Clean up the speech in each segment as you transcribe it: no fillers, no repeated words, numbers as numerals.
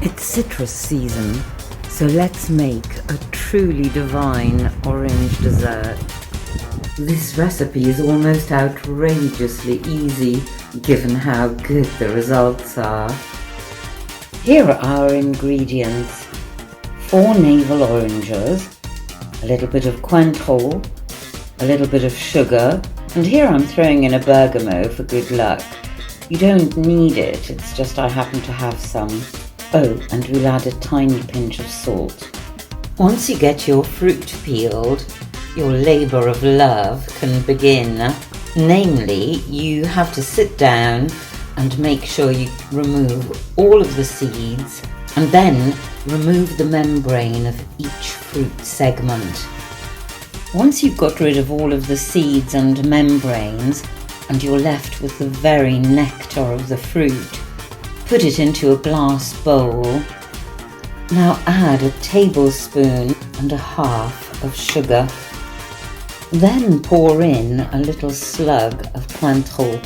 It's citrus season, so let's make a truly divine orange dessert. This recipe is almost outrageously easy, given how good the results are. Here are our ingredients: 4 navel oranges, a little bit of Cointreau, a little bit of sugar, and here I'm throwing in a bergamot for good luck. You don't need it, it's just I happen to have some. Oh, and we'll add a tiny pinch of salt. Once you get your fruit peeled, your labour of love can begin. Namely, you have to sit down and make sure you remove all of the seeds and then remove the membrane of each fruit segment. Once you've got rid of all of the seeds and membranes and you're left with the very nectar of the fruit, put it into a glass bowl. Now add a tablespoon and a half of sugar. Then pour in a little slug of Cointreau.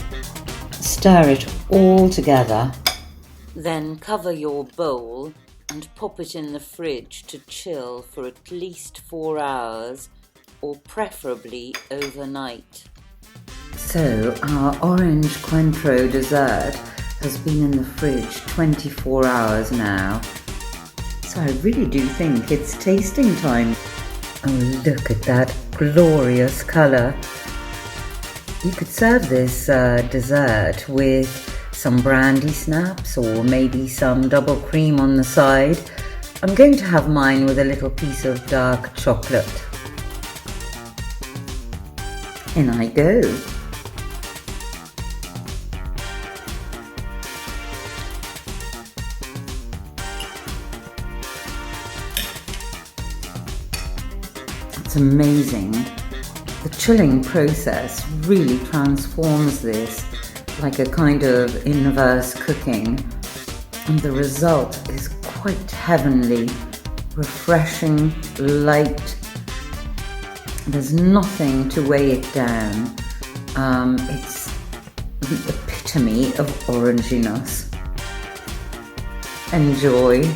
Stir it all together. Then cover your bowl and pop it in the fridge to chill for at least 4 hours, or preferably overnight. So our orange Cointreau dessert has been in the fridge 24 hours now. So I really do think it's tasting time. Oh, look at that glorious colour. You could serve this dessert with some brandy snaps or maybe some double cream on the side. I'm going to have mine with a little piece of dark chocolate. In I go. It's amazing. The chilling process really transforms this like a kind of inverse cooking, and the result is quite heavenly, refreshing, light. There's nothing to weigh it down. It's the epitome of oranginess. Enjoy.